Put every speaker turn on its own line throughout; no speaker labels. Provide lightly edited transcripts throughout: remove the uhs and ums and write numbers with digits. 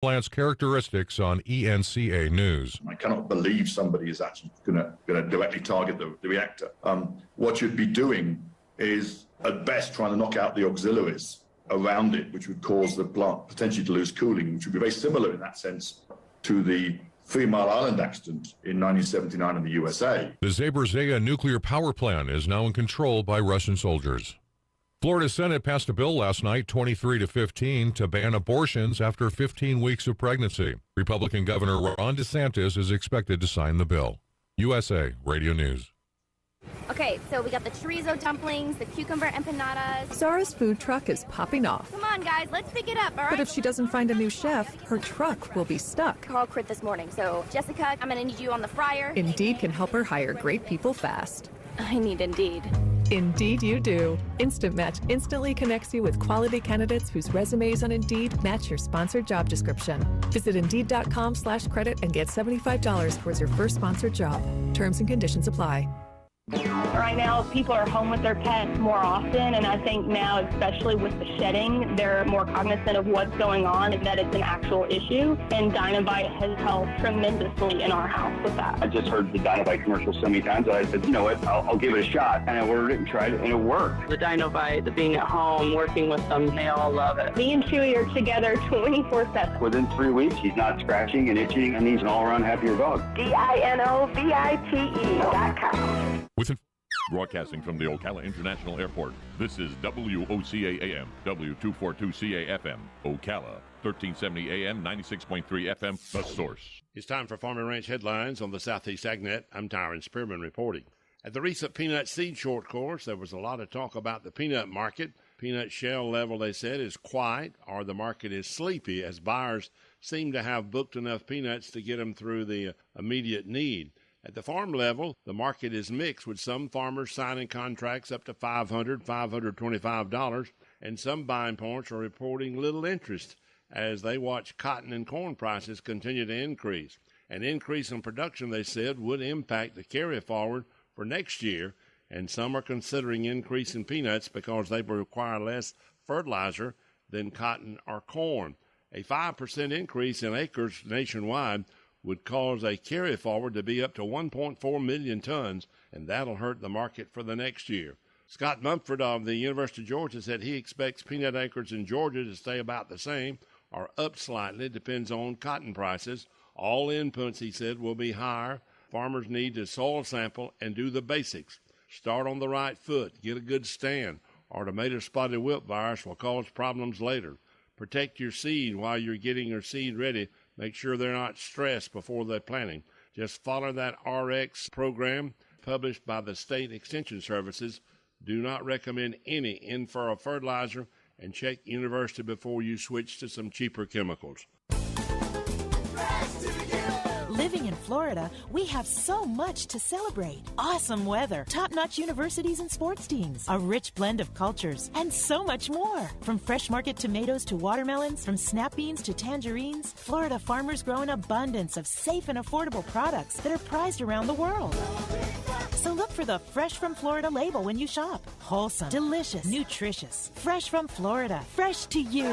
plant's characteristics on ENCA News.
I cannot believe somebody is actually going to directly target the reactor. What you'd be doing is, at best, trying to knock out the auxiliaries around it, which would cause the plant potentially to lose cooling, which would be very similar in that sense to the 3 Mile Island accident in 1979 in the USA.
The Zaporizhzhia nuclear power plant is now in control by Russian soldiers. Florida Senate passed a bill last night, 23-15, to ban abortions after 15 weeks of pregnancy. Republican Governor Ron DeSantis is expected to sign the bill. USA Radio News.
Okay, so we got the chorizo dumplings, the cucumber empanadas.
Zara's food truck is popping off.
Come on, guys, let's pick it up, all right?
But if she doesn't find a new chef, her truck will be stuck.
Carl quit this morning, so Jessica, I'm gonna need you on the fryer.
Indeed can help her hire great people fast.
I need Indeed.
Indeed you do. Instant Match instantly connects you with quality candidates whose resumes on Indeed match your sponsored job description. Visit Indeed.com/credit and get $75 towards your first sponsored job. Terms and conditions apply.
Right now, people are home with their pets more often, and I think now, especially with the shedding, they're more cognizant of what's going on and that it's an actual issue, and Dynovite has helped tremendously in our house with that.
I just heard the Dynovite commercial so many times that I said, you know what, I'll give it a shot, and I ordered it and tried it, and it worked.
The Dynovite, the being at home, working with them, they all love it.
Me and Chewy are together 24/7.
Within 3 weeks, he's not scratching and itching, and he's an all-around happier dog.
DINOVITE.com.
Broadcasting from the Ocala International Airport, this is WOCA AM, W242CA FM, Ocala, 1370 AM, 96.3 FM, The Source.
It's time for Farm and Ranch headlines on the Southeast AgNet. I'm Tyron Spearman reporting. At the recent peanut seed short course, there was a lot of talk about the peanut market. Peanut shell level, they said, is quiet, or the market is sleepy, as buyers seem to have booked enough peanuts to get them through the immediate need. At the farm level, the market is mixed, with some farmers signing contracts up to $500, $525, and some buying points are reporting little interest as they watch cotton and corn prices continue to increase. An increase in production, they said, would impact the carry forward for next year, and some are considering increasing peanuts because they will require less fertilizer than cotton or corn. A 5% increase in acres nationwide would cause a carry forward to be up to 1.4 million tons, and that'll hurt the market for the next year. Scott Mumford of the University of Georgia said he expects peanut acres in Georgia to stay about the same or up slightly. It depends on cotton prices. All inputs, he said, will be higher. Farmers need to soil sample and do the basics. Start on the right foot, get a good stand, or tomato spotted wilt virus will cause problems later. Protect your seed while you're getting your seed ready. Make sure they're not stressed before they're planting. Just follow that RX program published by the State Extension Services. Do not recommend any in-furrow fertilizer, and check university before you switch to some cheaper chemicals.
Living in Florida, we have so much to celebrate. Awesome weather, top-notch universities and sports teams, a rich blend of cultures, and so much more. From fresh market tomatoes to watermelons, from snap beans to tangerines, Florida farmers grow an abundance of safe and affordable products that are prized around the world. So look for the Fresh from Florida label when you shop. Wholesome, delicious, nutritious. Fresh from Florida. Fresh to you.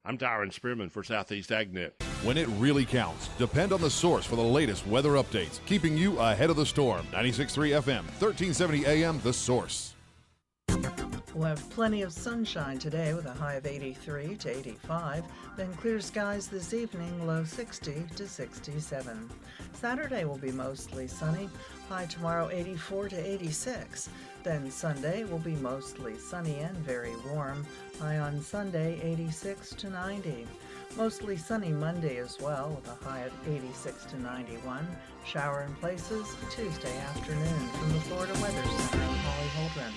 I'm Tyron Spearman for Southeast AgNet.
When it really counts, depend on The Source for the latest weather updates, keeping you ahead of the storm. 96.3 FM, 1370 AM, The Source.
We'll have plenty of sunshine today with a high of 83 to 85, then clear skies this evening, low 60 to 67. Saturday will be mostly sunny, high tomorrow 84 to 86. Then Sunday will be mostly sunny and very warm, high on Sunday 86 to 90. Mostly sunny Monday as well, with a high of 86 to 91. Shower in places Tuesday afternoon. From the Florida Weather Center, I'm Holly Holdren.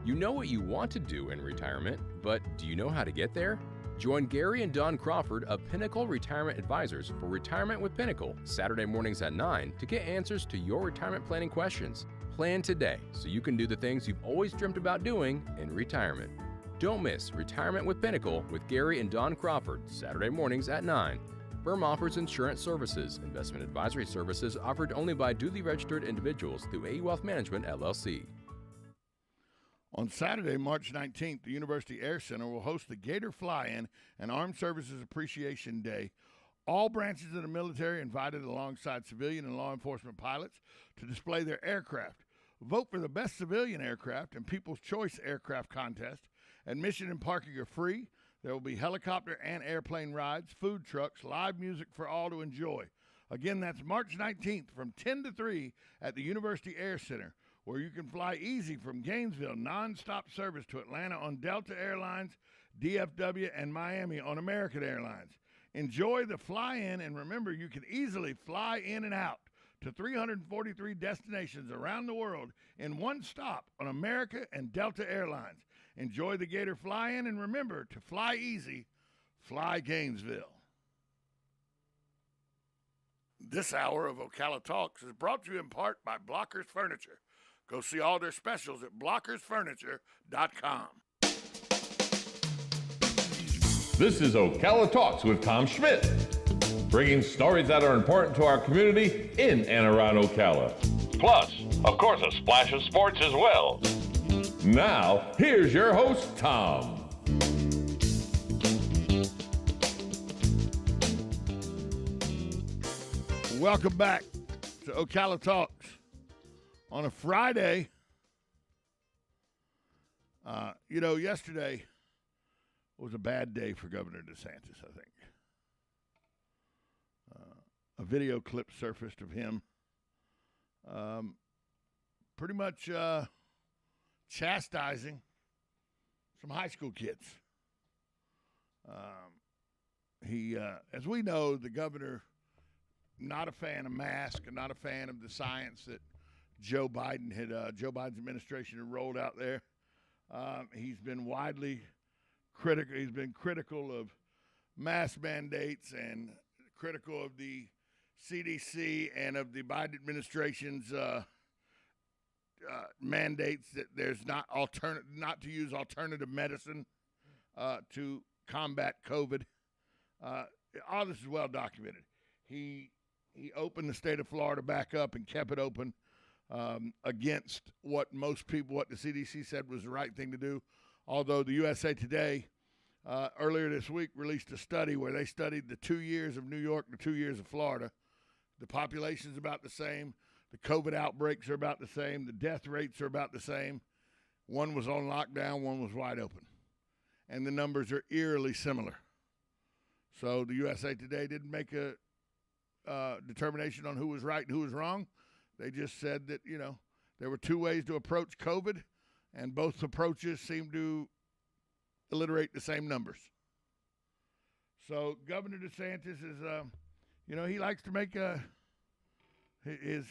You know what you want to do in retirement, but do you know how to get there? Join Gary and Don Crawford of Pinnacle Retirement Advisors for Retirement with Pinnacle, Saturday mornings at 9 to get answers to your retirement planning questions. Plan today so you can do the things you've always dreamt about doing in retirement. Don't miss Retirement with Pinnacle with Gary and Don Crawford, Saturday mornings at 9. Firm offers insurance services. Investment advisory services offered only by duly registered individuals through AE Wealth Management, LLC.
On Saturday, March 19th, the University Air Center will host the Gator Fly-In and Armed Services Appreciation Day. All branches of the military invited alongside civilian and law enforcement pilots to display their aircraft. Vote for the best civilian aircraft and People's Choice Aircraft contest. Admission and parking are free. There will be helicopter and airplane rides, food trucks, live music for all to enjoy. Again, that's March 19th from 10 to 3 at the University Air Center, where you can fly easy from Gainesville, nonstop service to Atlanta on Delta Airlines, DFW, and Miami on American Airlines. Enjoy the fly-in, and remember, you can easily fly in and out to 343 destinations around the world in one stop on America and Delta Airlines. Enjoy the Gator fly-in, and remember to fly easy, fly Gainesville. This hour of Ocala Talks is brought to you in part by Blockers Furniture. Go see all their specials at blockersfurniture.com.
This is Ocala Talks with Tom Schmidt, bringing stories that are important to our community in and around Ocala. Plus, of course, a splash of sports as well. Now, here's your host, Tom.
Welcome back to Ocala Talks on a Friday. Yesterday was a bad day for Governor DeSantis, I think. A video clip surfaced of him pretty much chastising some high school kids. As we know, the governor, not a fan of masks and not a fan of the science that Joe Biden's administration had rolled out there. He's been widely critical. He's been critical of mask mandates and critical of the CDC and of the Biden administration's mandates that there's not to use alternative medicine to combat COVID. All this is well documented. He opened the state of Florida back up and kept it open against what the CDC said was the right thing to do. Although the USA Today earlier this week released a study where they studied the 2 years of New York and the 2 years of Florida. The population's about the same. The COVID outbreaks are about the same. The death rates are about the same. One was on lockdown, one was wide open. And the numbers are eerily similar. So the USA Today didn't make a determination on who was right and who was wrong. They just said that, there were two ways to approach COVID, and both approaches seemed to alliterate the same numbers. So Governor DeSantis is, he likes to make his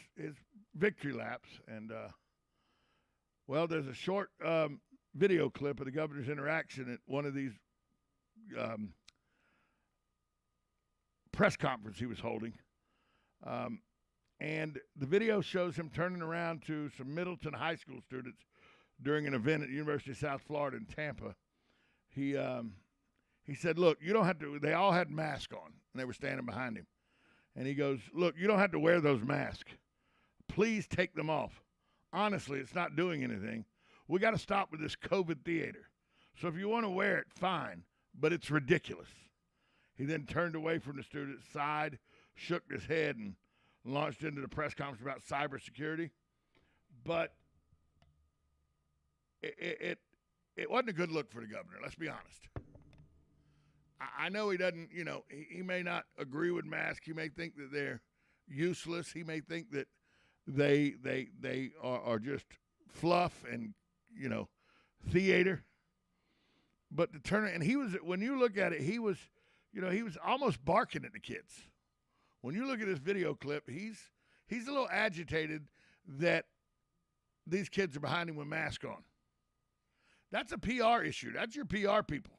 victory laps. And, there's a short video clip of the governor's interaction at one of these press conference he was holding. And the video shows him turning around to some Middleton High School students during an event at the University of South Florida in Tampa. He said, look, you don't have to, they all had masks on, and they were standing behind him. And he goes, look, you don't have to wear those masks. Please take them off. Honestly, it's not doing anything. We got to stop with this COVID theater. So if you want to wear it, fine, but it's ridiculous. He then turned away from the student, sighed, shook his head, and launched into the press conference about cybersecurity. But it wasn't a good look for the governor, let's be honest. I know he doesn't, he may not agree with masks. He may think that they're useless. He may think that they are just fluff and, theater. But to turn it, and he was, when you look at it, he was almost barking at the kids. When you look at this video clip, he's a little agitated that these kids are behind him with masks on. That's a PR issue. That's your PR people.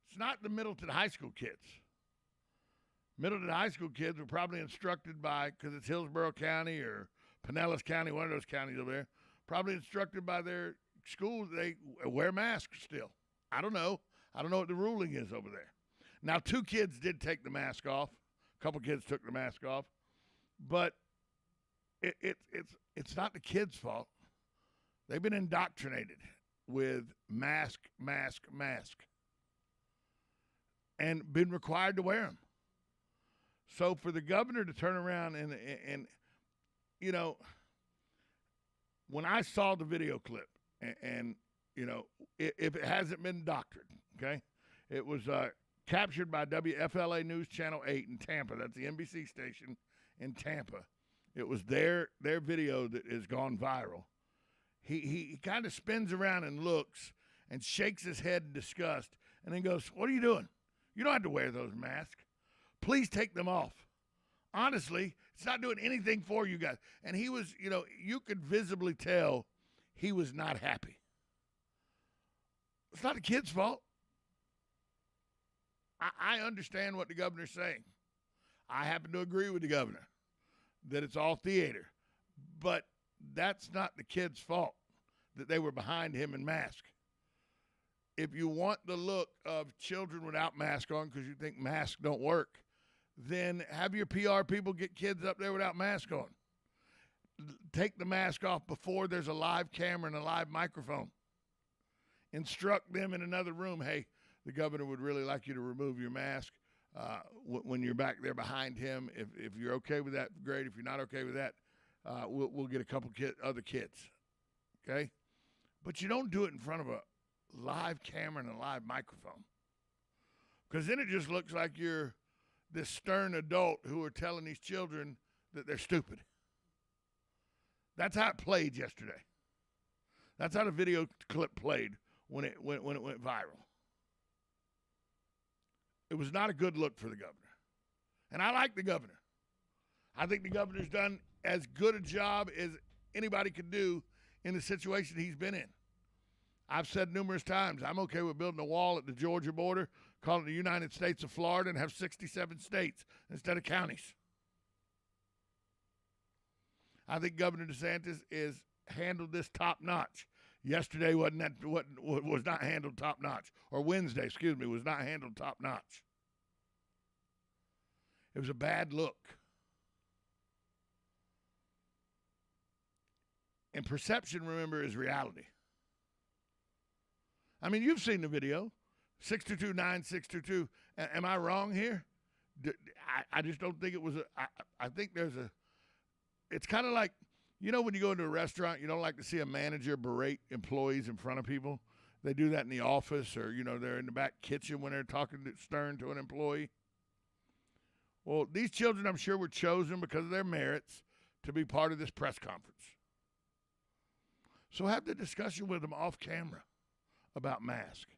It's not the Middleton High School kids. Middleton High School kids were probably instructed by, because it's Hillsborough County or Pinellas County, one of those counties over there, probably instructed by their schools they wear masks still. I don't know. I don't know what the ruling is over there. Now, 2 kids did take the mask off. A couple kids took the mask off. But it's not the kids' fault. They've been indoctrinated. with mask, and been required to wear them. So for the governor to turn around and you know, when I saw the video clip, and you know, if it hasn't been doctored, okay, it was captured by WFLA News Channel 8 in Tampa. That's the NBC station in Tampa. It was their video that has gone viral. He kind of spins around and looks and shakes his head in disgust and then goes, "What are you doing? You don't have to wear those masks. Please take them off." Honestly, it's not doing anything for you guys. And he was, you know, you could visibly tell he was not happy. It's not the kid's fault. I understand what the governor's saying. I happen to agree with the governor that it's all theater. But that's not the kid's fault that they were behind him in mask. If you want the look of children without mask on because you think masks don't work, then have your PR people get kids up there without mask on. Take the mask off before there's a live camera and a live microphone. Instruct them in another room, hey, the governor would really like you to remove your mask when you're back there behind him. If you're okay with that, great. If you're not okay with that, we'll get a couple other kids, okay? But you don't do it in front of a live camera and a live microphone, because then it just looks like you're this stern adult who are telling these children that they're stupid. That's how it played yesterday. That's how the video clip played when it went viral. It was not a good look for the governor. And I like the governor. I think the governor's done as good a job as anybody could do in the situation he's been in. I've said numerous times, I'm okay with building a wall at the Georgia border, call it the United States of Florida, and have 67 states instead of counties. I think Governor DeSantis is handled this top-notch. Yesterday was not handled top-notch. Or Wednesday, was not handled top-notch. It was a bad look. And perception, remember, is reality. I mean, you've seen the video, 622-9622. Am I wrong here? I just don't think it was I think there's it's kind of like, you know, when you go into a restaurant, you don't like to see a manager berate employees in front of people. They do that in the office, or, you know, they're in the back kitchen when they're talking stern to an employee. Well, these children, I'm sure, were chosen because of their merits to be part of this press conference. So have the discussion with them off camera about mask.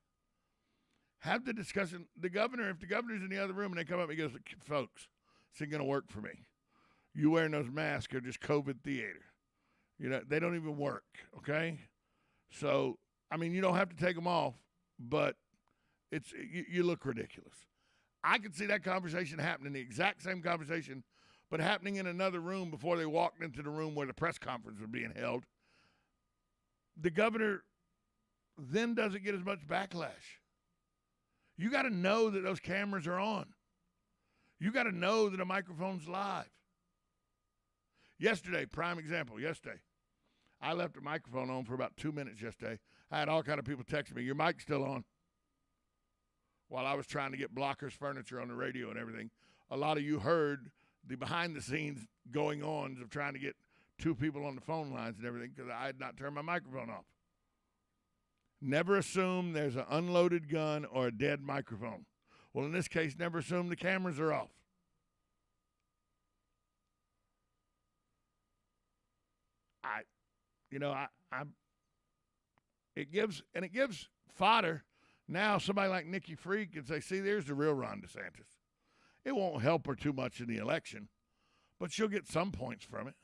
Have the discussion. If the governor's in the other room and they come up and he goes, folks, this ain't going to work for me. You wearing those masks are just COVID theater. You know, they don't even work, okay? So, I mean, you don't have to take them off, but you look ridiculous. I could see that conversation happening, the exact same conversation, but happening in another room before they walked into the room where the press conference was being held. The governor then doesn't get as much backlash. You got to know that those cameras are on. You got to know that a microphone's live. Yesterday, prime example, I left the microphone on for about 2 minutes yesterday. I had all kind of people text me, your mic's still on, while I was trying to get Blockers Furniture on the radio and everything. A lot of you heard the behind-the-scenes going-ons of trying to get two people on the phone lines and everything because I had not turned my microphone off. Never assume there's an unloaded gun or a dead microphone. Well, in this case, never assume the cameras are off. It gives fodder. Now somebody like Nikki Freak can say, see, there's the real Ron DeSantis. It won't help her too much in the election, but she'll get some points from it.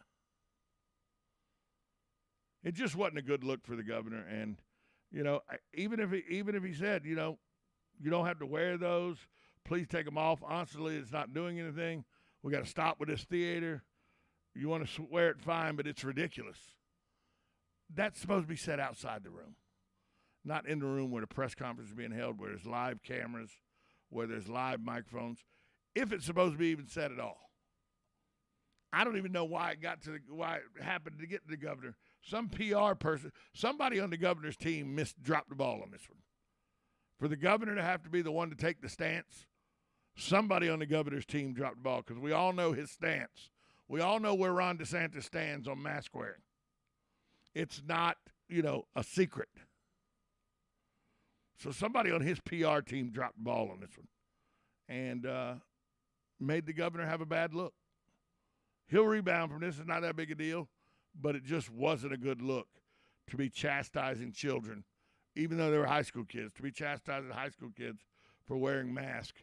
It just wasn't a good look for the governor. And, you know, even if he said, you know, you don't have to wear those, please take them off. Honestly, it's not doing anything. We got to stop with this theater. You want to wear it, fine, but it's ridiculous. That's supposed to be said outside the room, not in the room where the press conference is being held, where there's live cameras, where there's live microphones, if it's supposed to be even said at all. I don't even know why it happened to get to the governor Some PR person, somebody on the governor's team dropped the ball on this one. For the governor to have to be the one to take the stance, somebody on the governor's team dropped the ball, because we all know his stance. We all know where Ron DeSantis stands on mask wearing. It's not, a secret. So somebody on his PR team dropped the ball on this one and made the governor have a bad look. He'll rebound from this. It's not that big a deal, but it just wasn't a good look to be chastising children, even though they were high school kids, to be chastising high school kids for wearing masks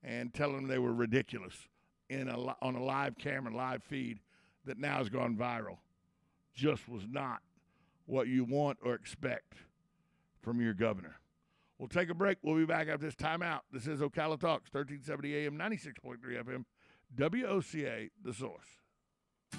and telling them they were ridiculous on a live camera, live feed that now has gone viral. Just was not what you want or expect from your governor. We'll take a break. We'll be back after this timeout. This is Ocala Talks, 1370 AM, 96.3 FM, WOCA, The Source.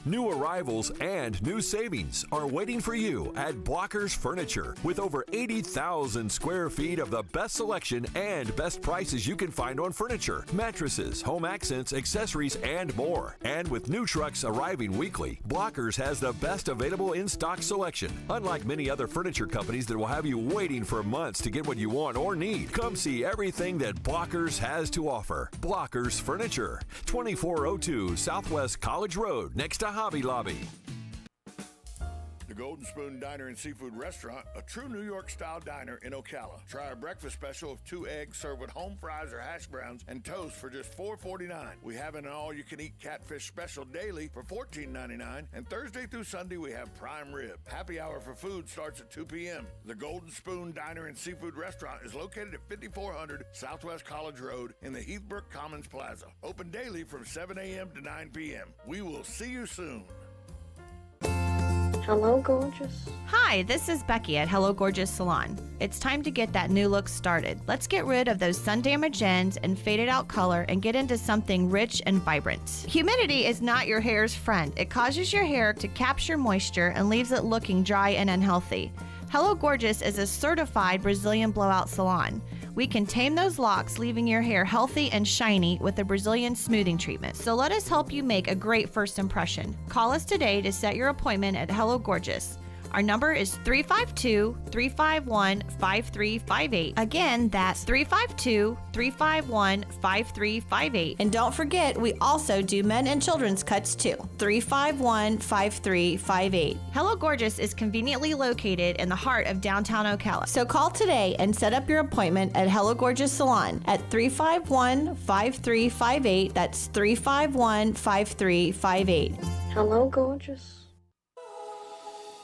New arrivals and new savings are waiting for you at Blockers Furniture. With over 80,000 square feet of the best selection and best prices you can find on furniture, mattresses, home accents, accessories, and more. And with new trucks arriving weekly, Blockers has the best available in-stock selection. Unlike many other furniture companies that will have you waiting for months to get what you want or need, come see everything that Blockers has to offer. Blockers Furniture, 2402 Southwest College Road, next to Hobby Lobby.
The Golden Spoon Diner and Seafood Restaurant, a true New York-style diner in Ocala. Try our breakfast special of 2 eggs served with home fries or hash browns and toast for just $4.49. We have an all-you-can-eat catfish special daily for $14.99, and Thursday through Sunday we have prime rib. Happy hour for food starts at 2 p.m. The Golden Spoon Diner and Seafood Restaurant is located at 5400 Southwest College Road in the Heathbrook Commons Plaza. Open daily from 7 a.m. to 9 p.m. We will see you soon.
Hello, gorgeous.
Hi, this is Becky at Hello Gorgeous Salon. It's time to get that new look started. Let's get rid of those sun-damaged ends and faded out color and get into something rich and vibrant. Humidity is not your hair's friend. It causes your hair to capture moisture and leaves it looking dry and unhealthy. Hello Gorgeous is a certified Brazilian blowout salon. We can tame those locks, leaving your hair healthy and shiny with a Brazilian smoothing treatment. So let us help you make a great first impression. Call us today to set your appointment at Hello Gorgeous. Our number is 352-351-5358. Again, that's 352-351-5358. And don't forget, we also do men and children's cuts too. 351-5358. Hello Gorgeous is conveniently located in the heart of downtown Ocala. So call today and set up your appointment at Hello Gorgeous Salon at 351-5358. That's 351-5358.
Hello, gorgeous.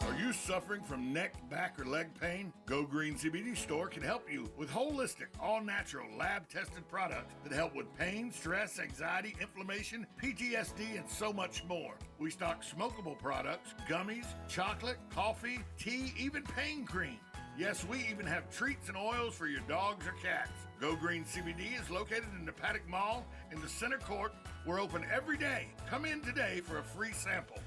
Are you suffering from neck, back, or leg pain? Go Green CBD Store can help you with holistic, all-natural, lab-tested products that help with pain, stress, anxiety, inflammation, PTSD, and so much more. We stock smokable products, gummies, chocolate, coffee, tea, even pain cream. Yes, we even have treats and oils for your dogs or cats. Go Green CBD is located in the Paddock Mall in the center court. We're open every day. Come in today for a free sample.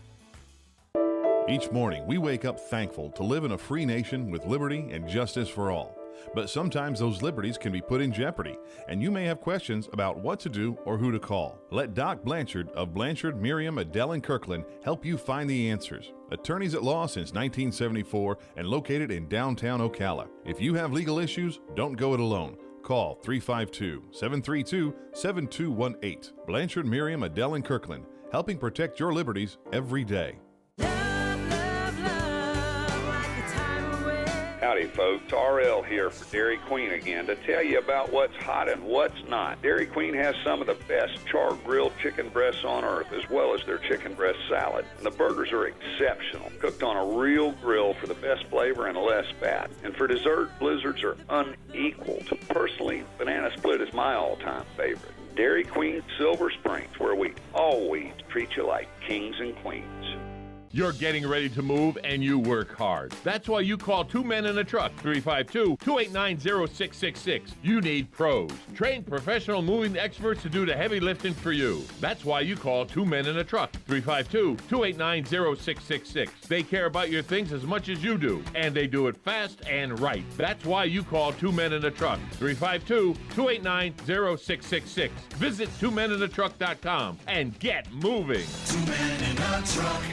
Each morning, we wake up thankful to live in a free nation with liberty and justice for all. But sometimes those liberties can be put in jeopardy, and you may have questions about what to do or who to call. Let Doc Blanchard of Blanchard, Miriam, Adele, and Kirkland help you find the answers. Attorneys at law since 1974 and located in downtown Ocala. If you have legal issues, don't go it alone. Call 352-732-7218. Blanchard, Miriam, Adele, and Kirkland, helping protect your liberties every day.
Howdy folks, RL here for Dairy Queen again to tell you about what's hot and what's not. Dairy Queen has some of the best char-grilled chicken breasts on earth, as well as their chicken breast salad. And the burgers are exceptional, cooked on a real grill for the best flavor and less fat. And for dessert, blizzards are unequaled. Personally, banana split is my all-time favorite. Dairy Queen Silver Springs, where we always treat you like kings and queens.
You're getting ready to move and you work hard. That's why you call Two Men in a Truck, 352-289-0666. You need pros. Trained professional moving experts to do the heavy lifting for you. That's why you call Two Men in a Truck, 352-289-0666. They care about your things as much as you do, and they do it fast and right. That's why you call Two Men in a Truck, 352-289-0666. Visit twomeninatruck.com and get moving.
Two Men in a Truck.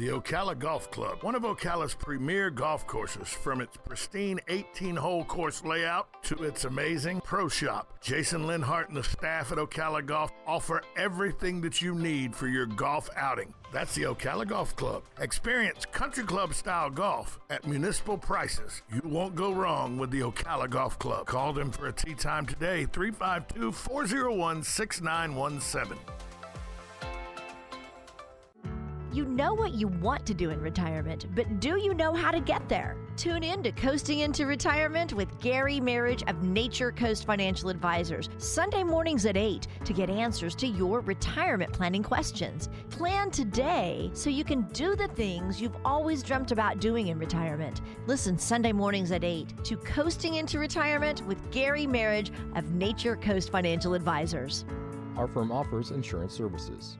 The Ocala Golf Club, one of Ocala's premier golf courses, from its pristine 18-hole course layout to its amazing pro shop. Jason Linhart and the staff at Ocala Golf offer everything that you need for your golf outing. That's the Ocala Golf Club. Experience country club style golf at municipal prices. You won't go wrong with the Ocala Golf Club. Call them for a tee time today, 352-401-6917.
You know what you want to do in retirement, but do you know how to get there? Tune in to Coasting into Retirement with Gary Marriage of Nature Coast Financial Advisors, Sunday mornings at 8 to get answers to your retirement planning questions. Plan today so you can do the things you've always dreamt about doing in retirement. Listen Sunday mornings at 8 to Coasting into Retirement with Gary Marriage of Nature Coast Financial Advisors.
Our firm offers insurance services.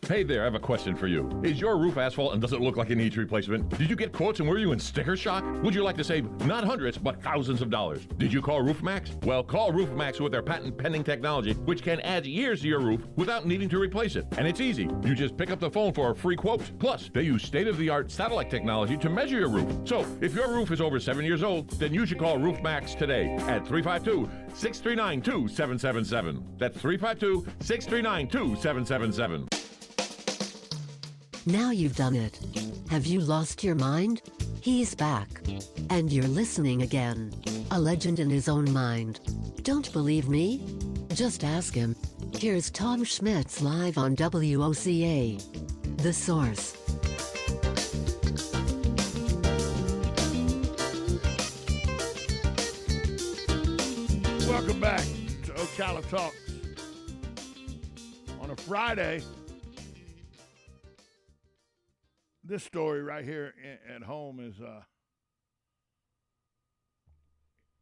Hey there, I have a question for you. Is your roof asphalt and does it look like it needs replacement? Did you get quotes and were you in sticker shock? Would you like to save not hundreds, but thousands of dollars? Did you call RoofMax? Well, call RoofMax with their patent-pending technology, which can add years to your roof without needing to replace it. And it's easy. You just pick up the phone for a free quote. Plus, they use state-of-the-art satellite technology to measure your roof. So, if your roof is over 7 years old, then you should call RoofMax today at 352-639-2777. That's 352-639-2777.
Now you've done it. Have you lost your mind? He's back. And you're listening again. A legend in his own mind. Don't believe me? Just ask him. Here's Tom Schmitz live on WOCA. The Source.
Welcome back to Ocala Talks. On a Friday, this story right here at home is,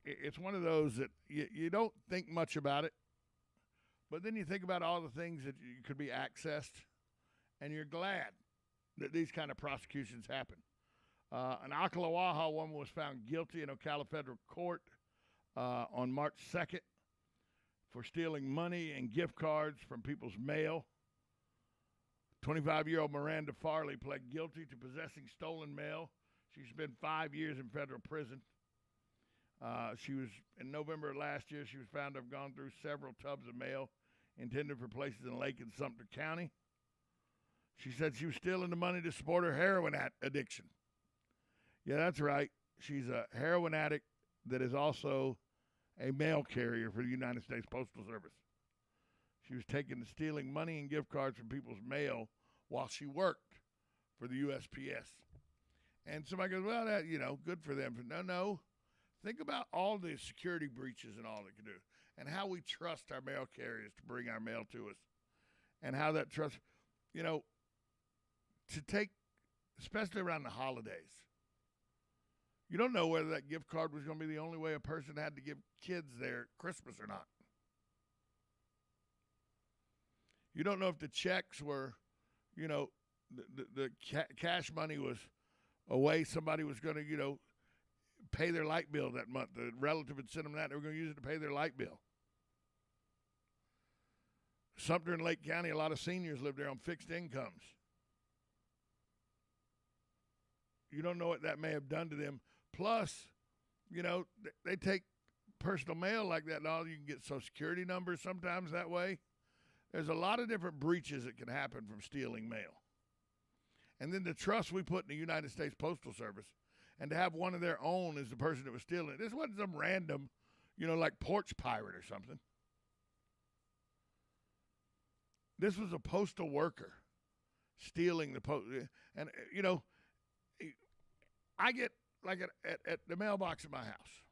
it's one of those that you don't think much about it, but then you think about all the things that could be accessed, and you're glad that these kind of prosecutions happen. An Ocala woman was found guilty in Ocala Federal Court on March 2nd for stealing money and gift cards from people's mail. 25-year-old Miranda Farley pled guilty to possessing stolen mail. She spent 5 years in federal prison. In November of last year, she was found to have gone through several tubs of mail intended for places in Lake and Sumter County. She said she was stealing the money to support her heroin addiction. Yeah, that's right. She's a heroin addict that is also a mail carrier for the United States Postal Service. She was taking and stealing money and gift cards from people's mail while she worked for the USPS. And somebody goes, well, that, good for them. No. Think about all the security breaches and all it can do, and how we trust our mail carriers to bring our mail to us, and how that trust, to take, especially around the holidays. You don't know whether that gift card was going to be the only way a person had to give kids their Christmas or not. You don't know if the checks were, the cash money was a way somebody was going to, pay their light bill that month. The relative had sent them that. They were going to use it to pay their light bill. Sumter and Lake County, a lot of seniors live there on fixed incomes. You don't know what that may have done to them. Plus, they take personal mail like that and all. You can get Social Security numbers sometimes that way. There's a lot of different breaches that can happen from stealing mail. And then the trust we put in the United States Postal Service, and to have one of their own as the person that was stealing it. This wasn't some random, like porch pirate or something. This was a postal worker stealing the post. And, I get, like at the mailbox at my house,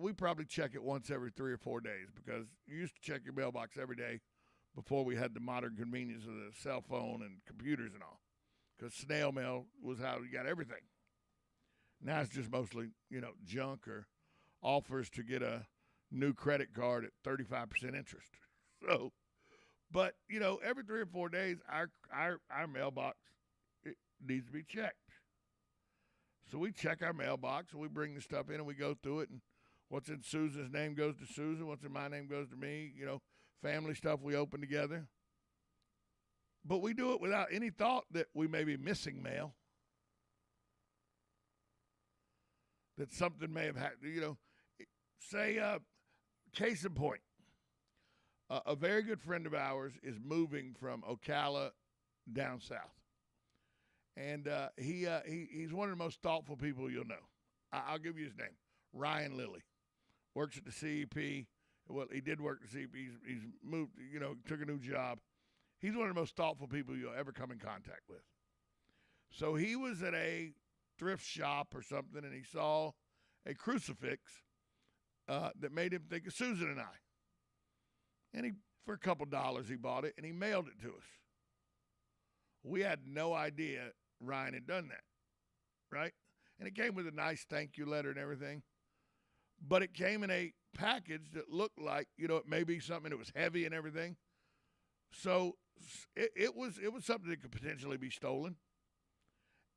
we probably check it once every 3 or 4 days, because you used to check your mailbox every day before we had the modern convenience of the cell phone and computers and all, because snail mail was how you got everything. Now it's just mostly, junk or offers to get a new credit card at 35% interest. So, but, every 3 or 4 days, our mailbox, it needs to be checked. So we check our mailbox, and we bring the stuff in, and we go through it, and what's in Susan's name goes to Susan, what's in my name goes to me, family stuff we open together. But we do it without any thought that we may be missing mail, that something may have happened. Say, case in point, a very good friend of ours is moving from Ocala down south. And he's one of the most thoughtful people you'll know. I'll give you his name, Ryan Lilly. Works at the CEP. Well, he did work at the CEP. He's moved, took a new job. He's one of the most thoughtful people you'll ever come in contact with. So he was at a thrift shop or something, and he saw a crucifix that made him think of Susan and I. And for a couple dollars, he bought it, and he mailed it to us. We had no idea Ryan had done that, right? And it came with a nice thank you letter and everything. But it came in a package that looked like, it may be something that was heavy and everything. So it was something that could potentially be stolen.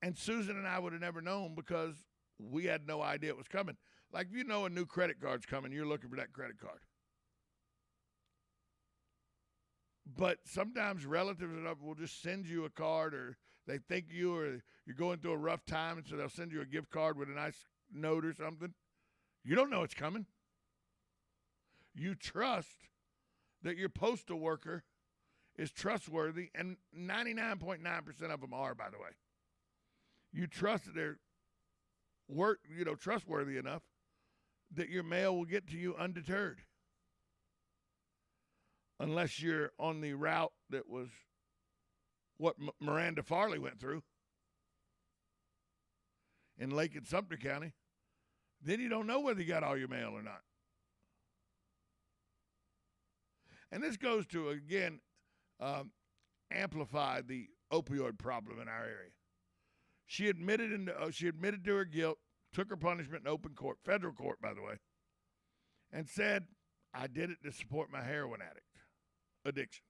And Susan and I would have never known because we had no idea it was coming. Like, if a new credit card's coming, you're looking for that credit card. But sometimes relatives will just send you a card, or they think you're going through a rough time, and so they'll send you a gift card with a nice note or something. You don't know it's coming. You trust that your postal worker is trustworthy, and 99.9% of them are, by the way. You trust that they're trustworthy enough that your mail will get to you undeterred. Unless you're on the route that was what Miranda Farley went through in Lake and Sumter County. Then you don't know whether you got all your mail or not. And this goes to, again, amplify the opioid problem in our area. She admitted to her guilt, took her punishment in open court, federal court, by the way, and said, I did it to support my heroin addiction.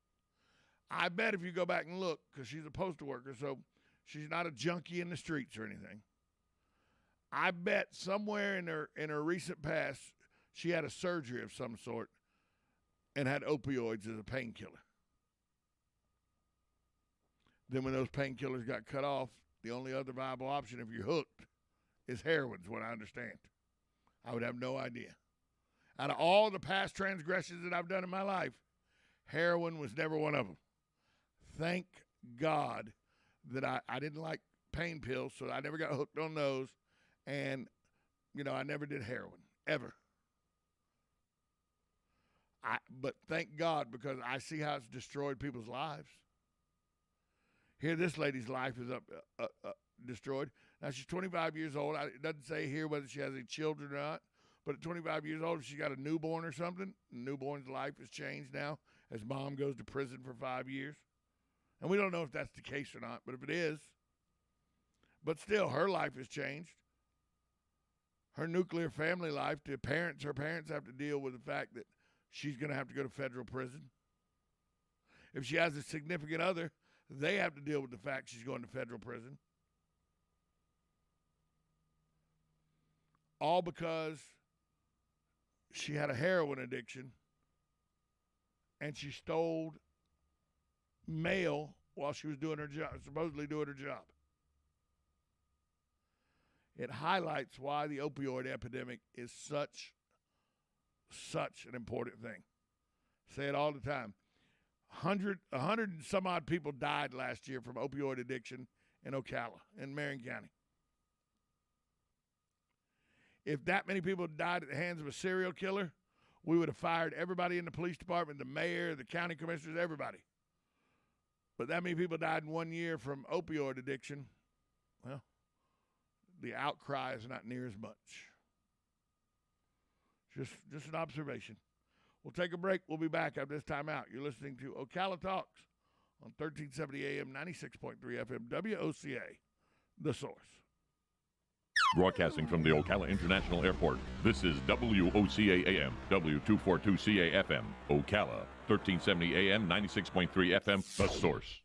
I bet if you go back and look, because she's a postal worker, so she's not a junkie in the streets or anything. I bet somewhere in her recent past, she had a surgery of some sort and had opioids as a painkiller. Then when those painkillers got cut off, the only other viable option if you're hooked is heroin, is what I understand. I would have no idea. Out of all the past transgressions that I've done in my life, heroin was never one of them. Thank God that I didn't like pain pills, so I never got hooked on those. And, I never did heroin, ever. But thank God, because I see how it's destroyed people's lives. Here, this lady's life is destroyed. Now, she's 25 years old. It doesn't say here whether she has any children or not. But at 25 years old, if she got a newborn or something, the newborn's life has changed now as mom goes to prison for 5 years. And we don't know if that's the case or not, but if it is, but still, her life has changed. Her nuclear family life, her parents have to deal with the fact that she's going to have to go to federal prison. If she has a significant other, they have to deal with the fact she's going to federal prison. All because she had a heroin addiction and she stole mail while she was doing her job, supposedly doing her job. It highlights why the opioid epidemic is such an important thing. Say it all the time. 100 and some odd people died last year from opioid addiction in Ocala, in Marion County. If that many people died at the hands of a serial killer, we would have fired everybody in the police department, the mayor, the county commissioners, everybody. But that many people died in 1 year from opioid addiction. Well, the outcry is not near as much. Just an observation. We'll take a break. We'll be back after this time out. You're listening to Ocala Talks on 1370 AM, 96.3 FM, WOCA, The Source.
Broadcasting from the Ocala International Airport, this is WOCA AM, W242CA FM, Ocala, 1370 AM, 96.3 FM, The Source.